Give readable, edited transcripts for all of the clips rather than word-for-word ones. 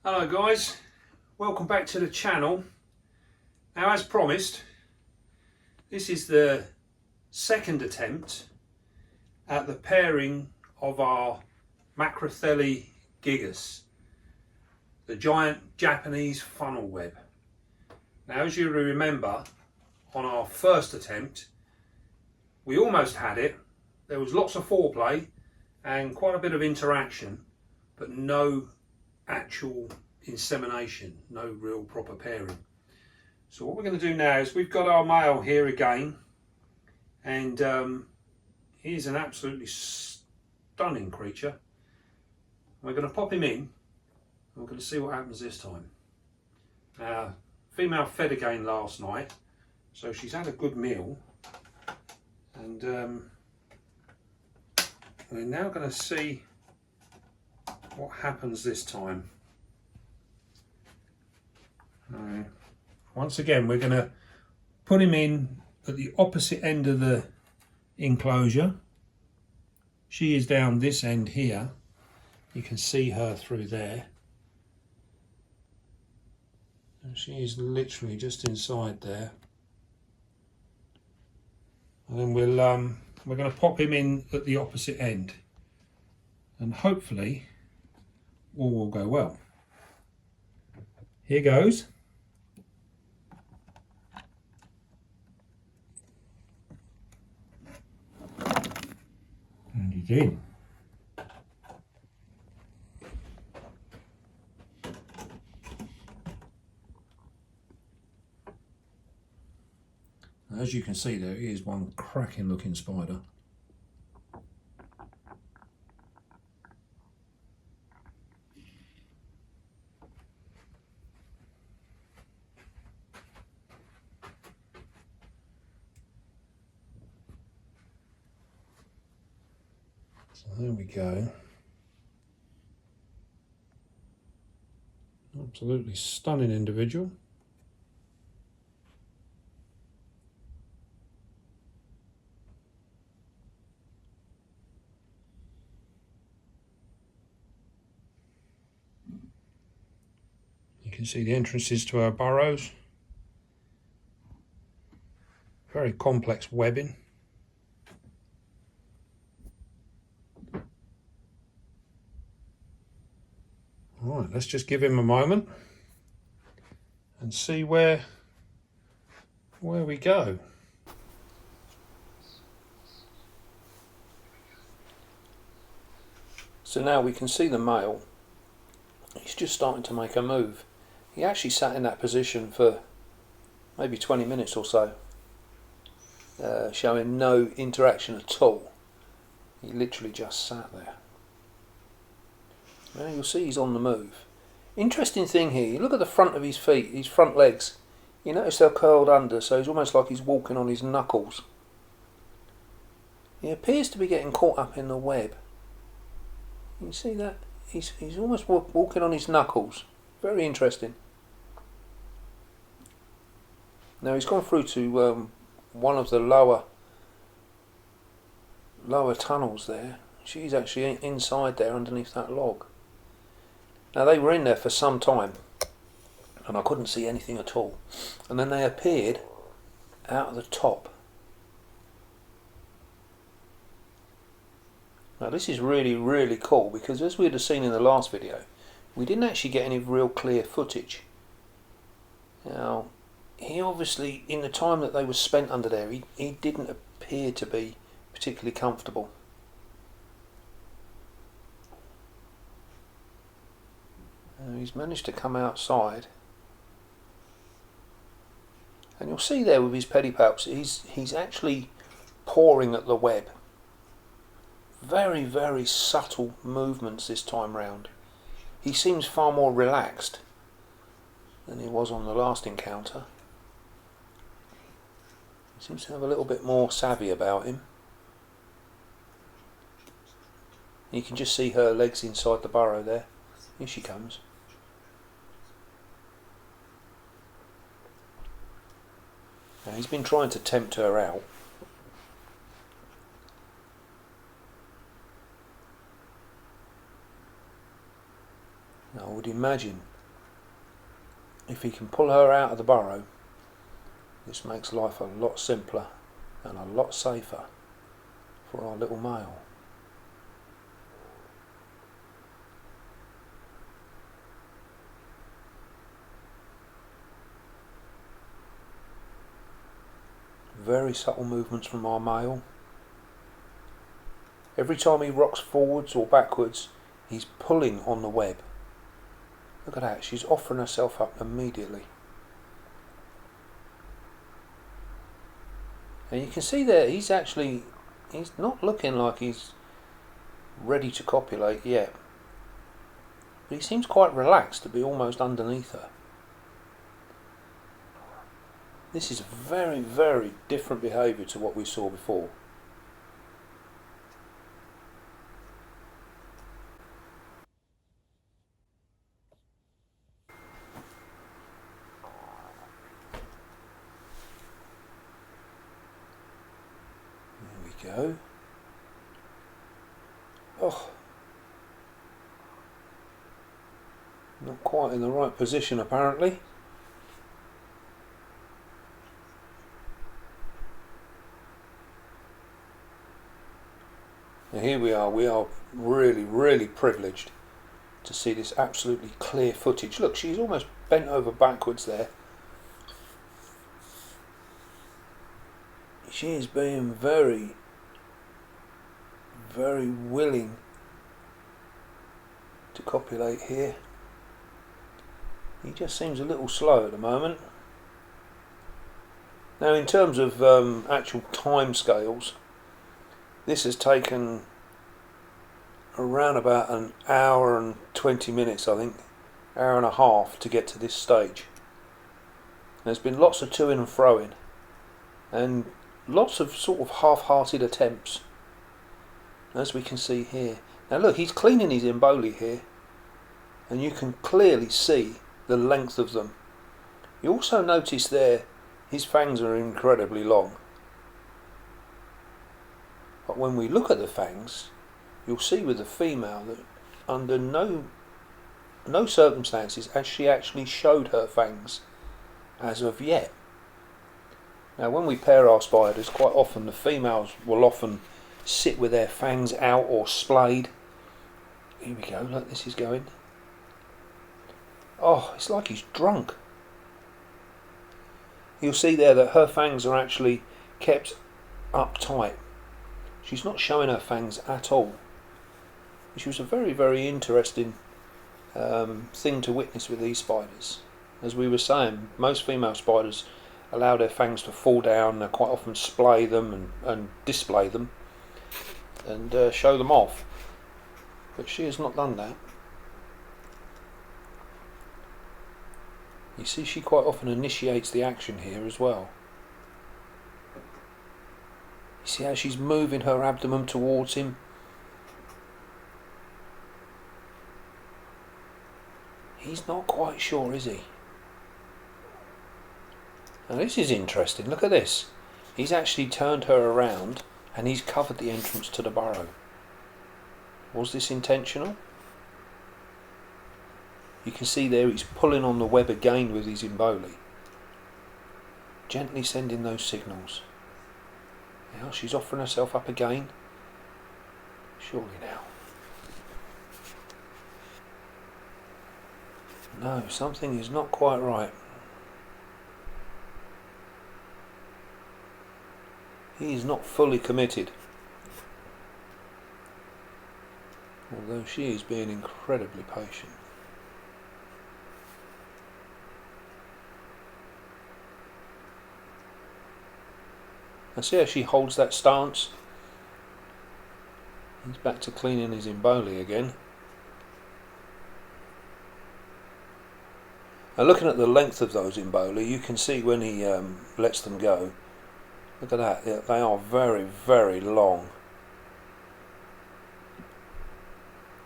Hello guys, welcome back to the channel. Now, as promised, this is the second attempt at the pairing of our Macrothele gigas, the giant Japanese funnel web. Now, as you remember, on our first attempt we almost had it. There was lots of foreplay and quite a bit of interaction, but no actual insemination, no real proper pairing. So what we're going to do now is we've got our male here again, and he's an absolutely stunning creature. We're going to pop him in and we're going to see what happens this time. Female fed again last night, so she's had a good meal, and we're now going to see what happens this time. Once again, we're going to put him in at the opposite end of the enclosure. She is down this end here. You can see her through there. And she is literally just inside there. And then we're going to pop him in at the opposite end, and hopefully all will go well. Here goes. And he did. As you can see, there is one cracking looking spider. So there we go. Absolutely stunning individual. You can see the entrances to our burrows. Very complex webbing. Right, let's just give him a moment and see where we go. So now we can see the male. He's just starting to make a move. He actually sat in that position for maybe 20 minutes or so, showing no interaction at all. He literally just sat there. Now you'll see he's on the move. Interesting thing here, you look at the front of his feet, his front legs. You notice they're curled under, so it's almost like he's walking on his knuckles. He appears to be getting caught up in the web. You see that? He's almost walking on his knuckles. Very interesting. Now he's gone through to one of the lower tunnels there. She's actually inside there underneath that log. Now they were in there for some time and I couldn't see anything at all, and then they appeared out of the top. Now this is really cool, because as we'd have seen in the last video, we didn't actually get any real clear footage. Now he obviously, in the time that they were spent under there, he didn't appear to be particularly comfortable. He's managed to come outside, and you'll see there with his pedipalps, he's actually pawing at the web. Very subtle movements this time round. He seems far more relaxed than he was on the last encounter. He seems to have a little bit more savvy about him. You can just see her legs inside the burrow there. Here she comes. Now he's been trying to tempt her out. Now I would imagine if he can pull her out of the burrow, this makes life a lot simpler and a lot safer for our little male. Very subtle movements from our male. Every time he rocks forwards or backwards, he's pulling on the web. Look at that, she's offering herself up immediately. And you can see there, he's not looking like he's ready to copulate yet. But he seems quite relaxed to be almost underneath her. This is very, very different behaviour to what we saw before. There we go. Oh, not quite in the right position apparently. Now here we are really, really privileged to see this absolutely clear footage. Look, she's almost bent over backwards there. She is being very, very willing to copulate here. He just seems a little slow at the moment. Now in terms of actual time scales, this has taken around about an hour and 20 minutes, I think, hour and a half to get to this stage. There's been lots of to-ing and fro-ing and lots of sort of half-hearted attempts, as we can see here. Now look, he's cleaning his imboli here, and you can clearly see the length of them. You also notice there his fangs are incredibly long. But when we look at the fangs, you'll see with the female that under no circumstances has she actually showed her fangs as of yet. Now when we pair our spiders, quite often the females will often sit with their fangs out or splayed. Here we go, look, this is going. Oh, it's like he's drunk. You'll see there that her fangs are actually kept up tight. She's not showing her fangs at all, which was a very, very interesting thing to witness with these spiders. As we were saying, most female spiders allow their fangs to fall down. They quite often splay them and display them and show them off, but she has not done that. You see, she quite often initiates the action here as well. You see how she's moving her abdomen towards him? He's not quite sure, is he? Now this is interesting, look at this. He's actually turned her around and he's covered the entrance to the burrow. Was this intentional? You can see there he's pulling on the web again with his imboli. Gently sending those signals. Now she's offering herself up again. Surely now. No, something is not quite right. He is not fully committed. Although she is being incredibly patient. And see how she holds that stance? He's back to cleaning his imboli again. Now looking at the length of those imboli, you can see when he lets them go. Look at that, they are very, very long.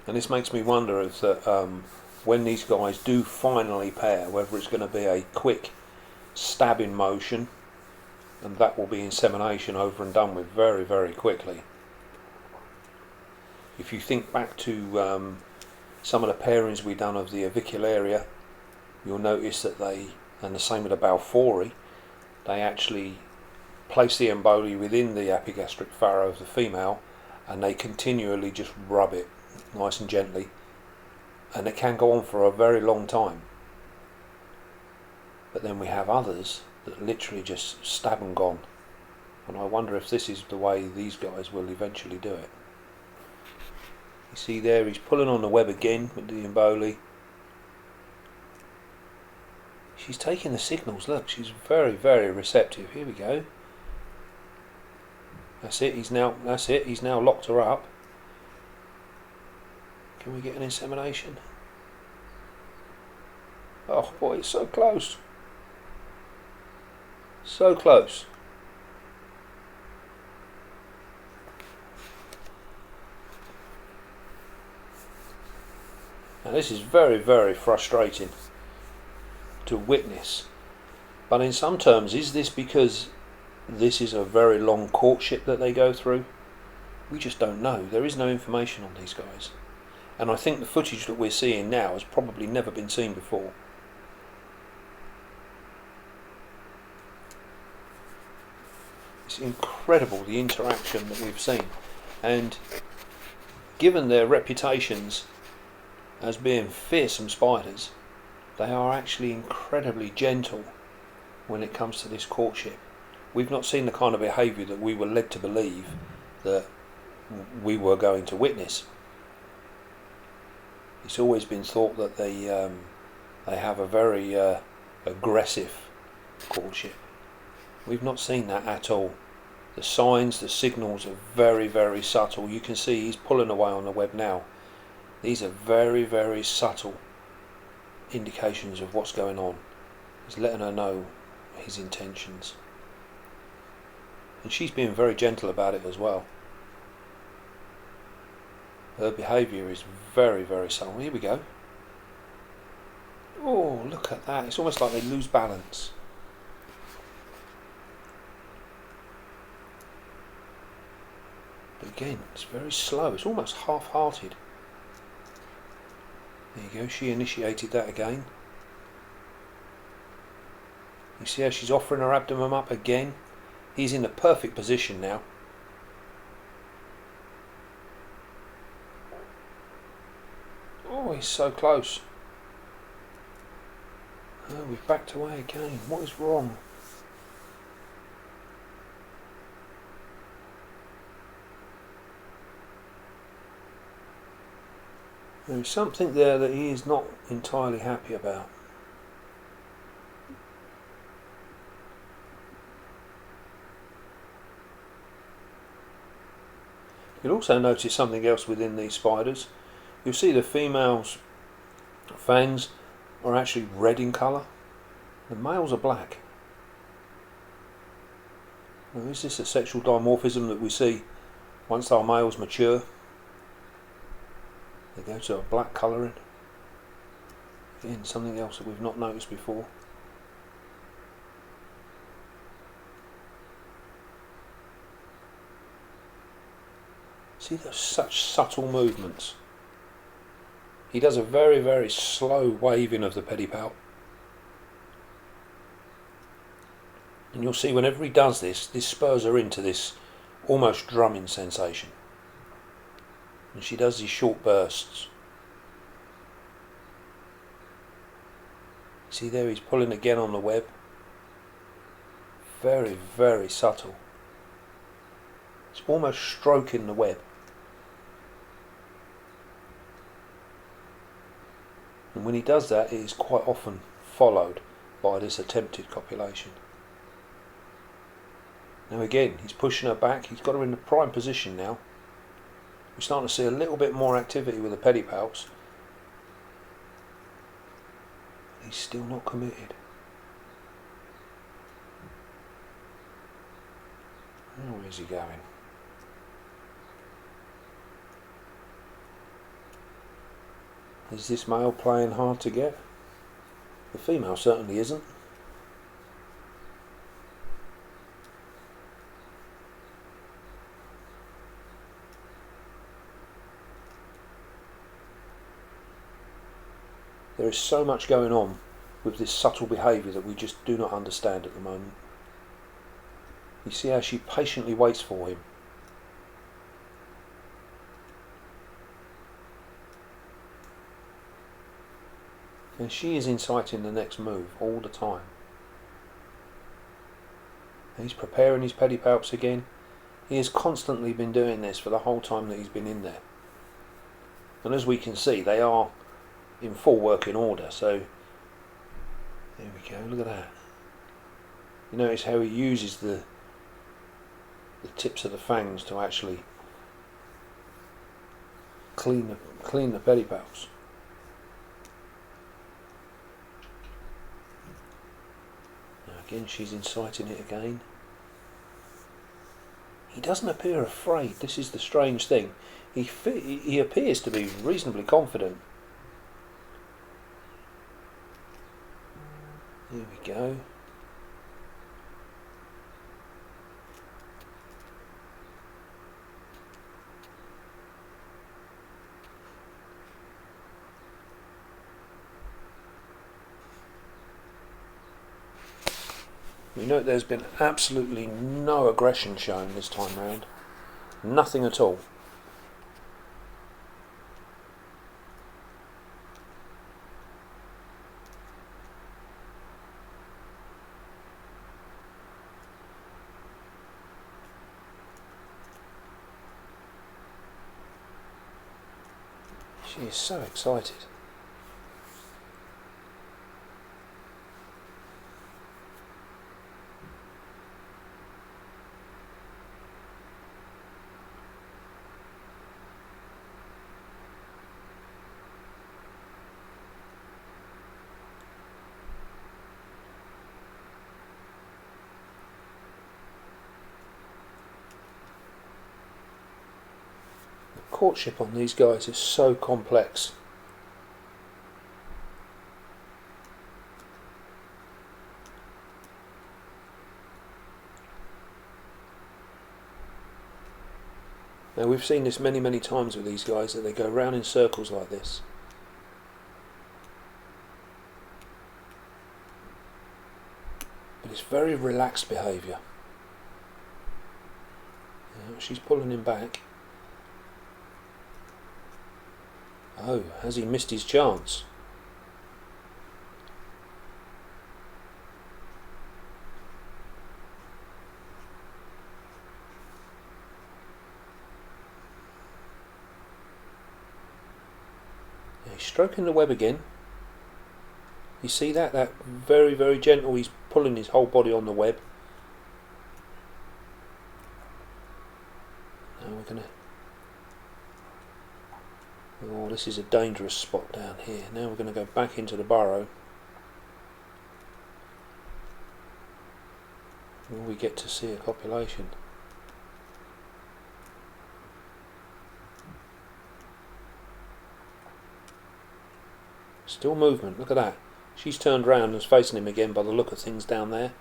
And this makes me wonder if that when these guys do finally pair, whether it's going to be a quick stabbing motion, and that will be insemination over and done with very, very quickly. If you think back to some of the pairings we've done of the avicularia, you'll notice that they, and the same with the Balfouri, they actually place the emboli within the epigastric furrow of the female, and they continually just rub it nice and gently, and it can go on for a very long time. But then we have others that literally just stab and gone, and I wonder if this is the way these guys will eventually do it. You see there, he's pulling on the web again with the emboli. She's taking the signals, look, she's very, very receptive. Here we go. That's it, he's now locked her up. Can we get an insemination? Oh boy, it's so close. So close. Now this is very, very frustrating to witness. But in some terms, is this because this is a very long courtship that they go through? We just don't know. There is no information on these guys. And I think the footage that we're seeing now has probably never been seen before. It's incredible, the interaction that we've seen. And given their reputations as being fearsome spiders, they are actually incredibly gentle when it comes to this courtship. We've not seen the kind of behaviour that we were led to believe that we were going to witness. It's always been thought that they have a very aggressive courtship. We've not seen that at all. The signs, the signals are very, very subtle. You can see he's pulling away on the web now. These are very, very subtle indications of what's going on. He's letting her know his intentions. And she's being very gentle about it as well. Her behaviour is very, very subtle. Here we go. Oh, look at that. It's almost like they lose balance. But again, it's very slow. It's almost half-hearted. There you go. She initiated that again. You see how she's offering her abdomen up again? He's in the perfect position now. Oh, he's so close. Oh, we've backed away again. What is wrong? There is something there that he is not entirely happy about. You'll also notice something else within these spiders. You'll see the female's fangs are actually red in colour. The males are black. Now, is this a sexual dimorphism that we see once our males mature? They go to a black colouring. Again, something else that we've not noticed before. See, there's such subtle movements. He does a very, very slow waving of the pedipalp. And you'll see whenever he does this, this spurs her into this almost drumming sensation. And she does these short bursts. See there, he's pulling again on the web. Very, very subtle. It's almost stroking the web. And when he does that, it is quite often followed by this attempted copulation. Now again, he's pushing her back. He's got her in the prime position now. We're starting to see a little bit more activity with the pedipalps. He's still not committed. Now where's he going? Is this male playing hard to get? The female certainly isn't. There is so much going on with this subtle behaviour that we just do not understand at the moment. You see how she patiently waits for him. And she is inciting the next move all the time. He's preparing his pedipalps again. He has constantly been doing this for the whole time that he's been in there. And as we can see, they are in full working order. So there we go, look at that. You notice how he uses the tips of the fangs to actually clean the pedipalps. Now again, she's inciting it again. He doesn't appear afraid. This is the strange thing. He appears to be reasonably confident. Here we go. We note there's been absolutely no aggression shown this time round. Nothing at all. She is so excited. Courtship on these guys is so complex. Now we've seen this many times with these guys, that they go round in circles like this. But it's very relaxed behaviour. She's pulling him back. Oh, has he missed his chance? Yeah, he's stroking the web again. You see that? That very gentle. He's pulling his whole body on the web. Now we're going to... Oh, this is a dangerous spot down here. Now we're going to go back into the burrow. Will we get to see a copulation? Still movement, look at that. She's turned round and is facing him again by the look of things down there.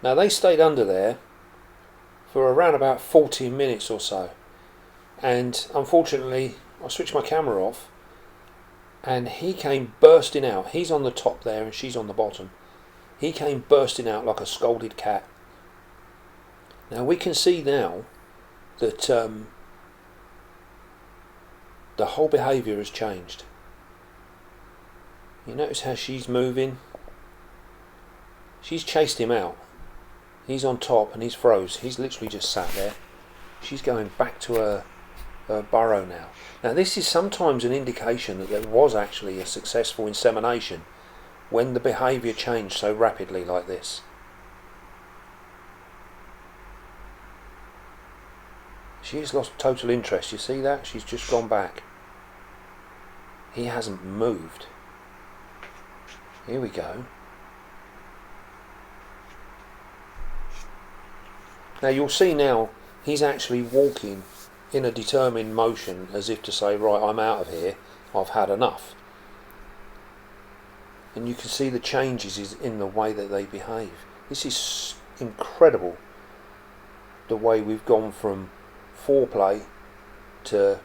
Now they stayed under there for around about 14 minutes or so. And unfortunately I switched my camera off and he came bursting out. He's on the top there and she's on the bottom. He came bursting out like a scolded cat. Now we can see now that the whole behaviour has changed. You notice how she's moving? She's chased him out. He's on top and he's froze. He's literally just sat there. She's going back to her burrow now. Now this is sometimes an indication that there was actually a successful insemination when the behaviour changed so rapidly like this. She has lost total interest. You see that? She's just gone back. He hasn't moved. Here we go. Now you'll see now he's actually walking in a determined motion as if to say, right, I'm out of here, I've had enough. And you can see the changes in the way that they behave. This is incredible, the way we've gone from foreplay to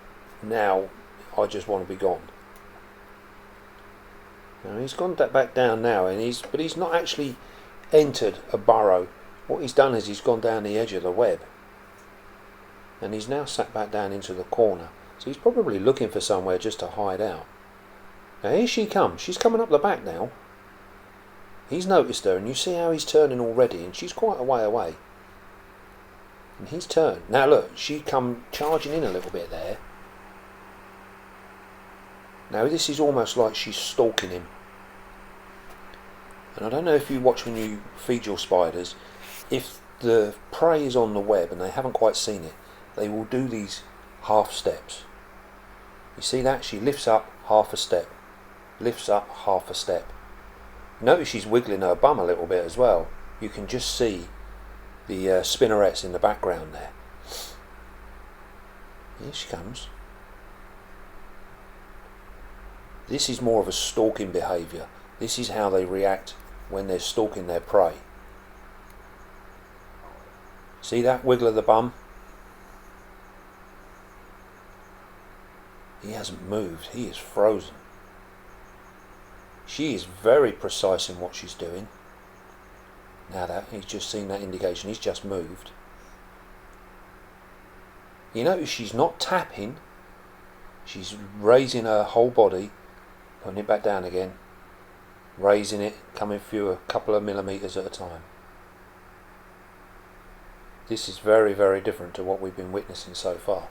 now I just want to be gone. Now he's gone back down now, and he's not actually entered a burrow. What he's done is he's gone down the edge of the web, and he's now sat back down into the corner. So he's probably looking for somewhere just to hide out. Now here she comes. She's coming up the back now. He's noticed her, and you see how he's turning already, and she's quite a way away. And he's turned. Now look, she come charging in a little bit there. Now this is almost like she's stalking him. And I don't know if you watch when you feed your spiders, if the prey is on the web and they haven't quite seen it, they will do these half steps. You see that? She lifts up half a step, lifts up half a step. Notice she's wiggling her bum a little bit as well. You can just see the spinnerets in the background there. Here she comes. This is more of a stalking behaviour. This is how they react when they're stalking their prey. See that wiggle of the bum? He hasn't moved, he is frozen. She is very precise in what she's doing. Now that he's just seen that indication, he's just moved. You notice she's not tapping, she's raising her whole body, putting it back down again, raising it, coming through a couple of millimetres at a time. This is very, very different to what we've been witnessing so far.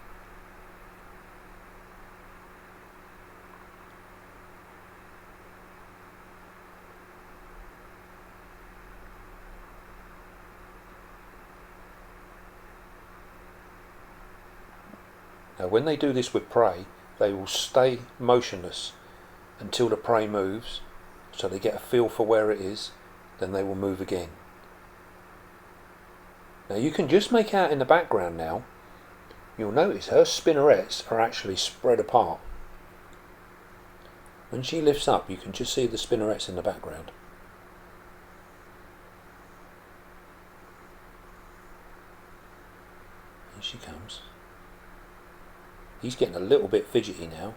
Now when they do this with prey, they will stay motionless until the prey moves, so they get a feel for where it is, then they will move again. Now you can just make out in the background now, you'll notice her spinnerets are actually spread apart. When she lifts up, you can just see the spinnerets in the background. Here she comes. He's getting a little bit fidgety now.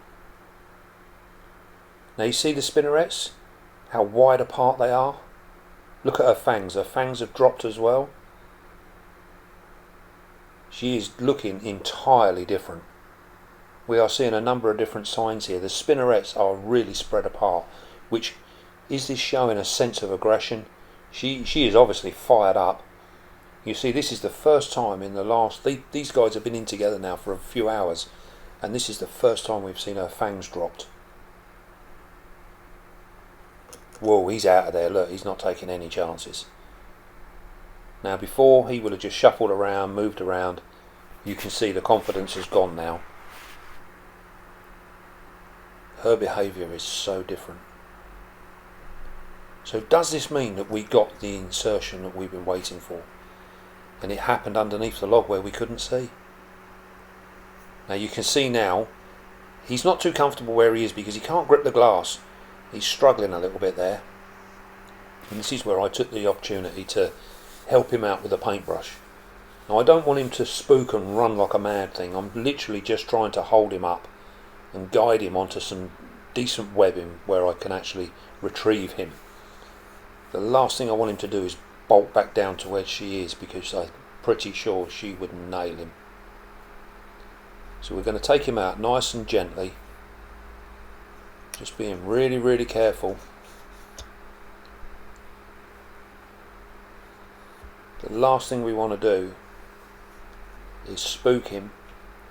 Now you see the spinnerets? How wide apart they are? Look at her fangs. Her fangs have dropped as well. She is looking entirely different. We are seeing a number of different signs here. The spinnerets are really spread apart, which is this showing a sense of aggression? She is obviously fired up. You see, this is the first time in the last... These guys have been in together now for a few hours, and this is the first time we've seen her fangs dropped. Whoa, he's out of there. Look, he's not taking any chances. Now before, he would have just shuffled around, moved around. You can see the confidence has gone now. Her behaviour is so different. So does this mean that we got the insertion that we've been waiting for? And it happened underneath the log where we couldn't see? Now you can see now, he's not too comfortable where he is because he can't grip the glass. He's struggling a little bit there. And this is where I took the opportunity to help him out with a paintbrush. Now I don't want him to spook and run like a mad thing. I'm literally just trying to hold him up and guide him onto some decent webbing where I can actually retrieve him. The last thing I want him to do is bolt back down to where she is, because I'm pretty sure she would nail him. So we're going to take him out nice and gently, just being really, really careful. The last thing we want to do is spook him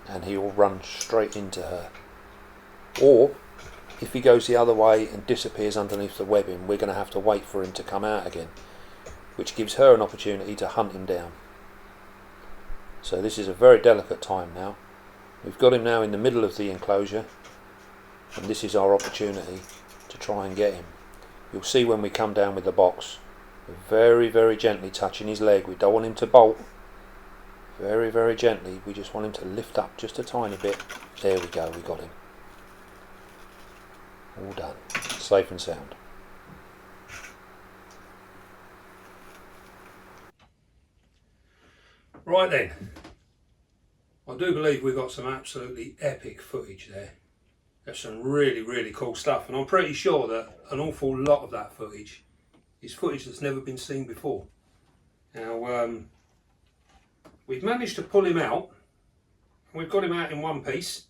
and he will run straight into her. Or if he goes the other way and disappears underneath the webbing, we're going to have to wait for him to come out again, which gives her an opportunity to hunt him down. So this is a very delicate time now. We've got him now in the middle of the enclosure, and this is our opportunity to try and get him. You'll see when we come down with the box, we're very, very gently touching his leg. We don't want him to bolt. Very, very gently. We just want him to lift up just a tiny bit. There we go, we got him. All done. Safe and sound. Right then, I do believe we've got some absolutely epic footage there. There's some really cool stuff, and I'm pretty sure that an awful lot of that footage is footage that's never been seen before. Now, we've managed to pull him out, and we've got him out in one piece,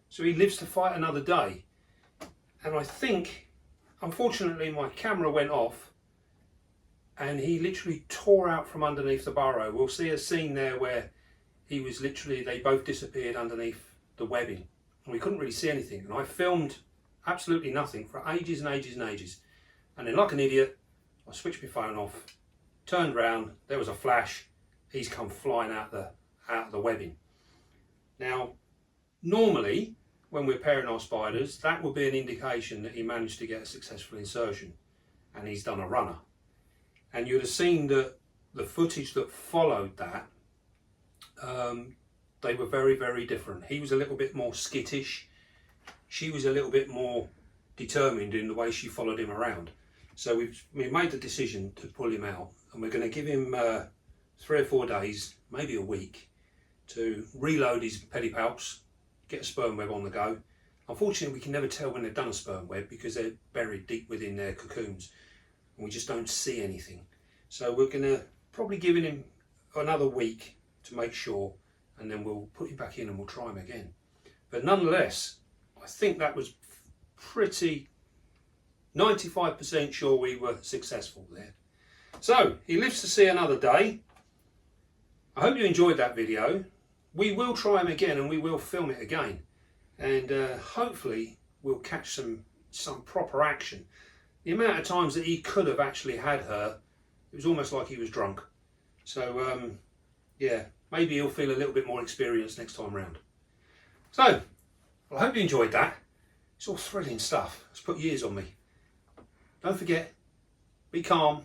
so he lives to fight another day. And I think, unfortunately, my camera went off, and he literally tore out from underneath the burrow. We'll see a scene there where he was literally, they both disappeared underneath the webbing, and we couldn't really see anything. And I filmed absolutely nothing for ages and ages and ages. And then, like an idiot, I switched my phone off, turned round, there was a flash, he's come flying out the webbing. Now, normally, when we're pairing our spiders, that would be an indication that he managed to get a successful insertion, and he's done a runner. And you'd have seen that the footage that followed that, they were very different. He was a little bit more skittish, she was a little bit more determined in the way she followed him around. So we've made the decision to pull him out, and we're going to give him 3 or 4 days, maybe a week, to reload his pedipalps, get a sperm web on the go. Unfortunately, we can never tell when they've done a sperm web because they're buried deep within their cocoons, and we just don't see anything. So we're going to probably give him another week to make sure, and then we'll put him back in and we'll try him again. But nonetheless, I think that was pretty 95% sure we were successful there. So he lives to see another day. I hope you enjoyed that video. We will try him again, and we will film it again, and hopefully we'll catch some proper action. The amount of times that he could have actually had her, it was almost like he was drunk. So yeah, maybe he'll feel a little bit more experienced next time round. So, well, I hope you enjoyed that. It's all thrilling stuff. It's put years on me. Don't forget, be calm,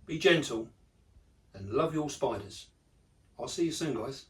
be gentle, and love your spiders. I'll see you soon, guys.